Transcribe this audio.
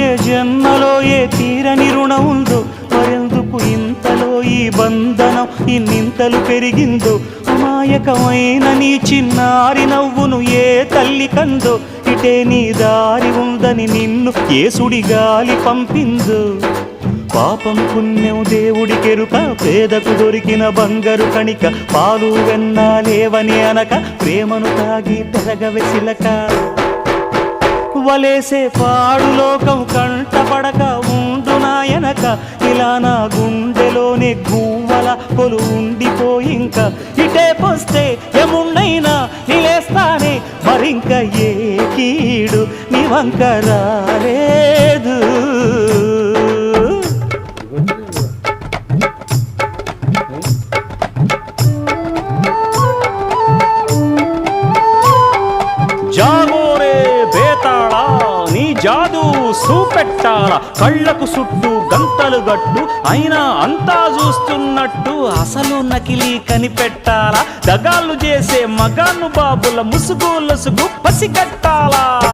ఏ జన్మలో ఏ తీరని రుణం ఉందో, మరెందుకు ఇంతలో ఈ బంధనం ఇన్నింతలు పెరిగిందో, అమాయకమైన నీ చిన్నారి నవ్వును ఏ తల్లి కందో, ఇటే నీ దారి ఉందని నిన్ను ఏ సుడిగాలి పంపిందో. పాపం పుణ్యం దేవుడికెరుక, పేదకు దొరికిన బంగారు కణిక, పాలు వెన్నాలేవని అనక ప్రేమను తాగి పెరగవెసిలక. వలేసే పాడు లోకం కంటపడక ఉండు నాయనక, ఇలా నా గుండెలోనే గువ్వల కొలు ఉండిపోయింక. ఇటే పోస్తే ఎమున్నైనా నిలేస్తానే, మరింక ఏ కీడు నీ వంక రాలేదు. జాగోరే బేతాళా, నీ జాదు సూపెట్టాల, కళ్ళకు చుట్టూ గంతలు గట్టు, అయినా అంతా చూస్తున్నట్టు అసలు నకిలీ కనిపెట్టాలా. దగాళ్ళు చేసే మగాను బాబుల ముసుగు లొసుగు పసిగట్టాలా.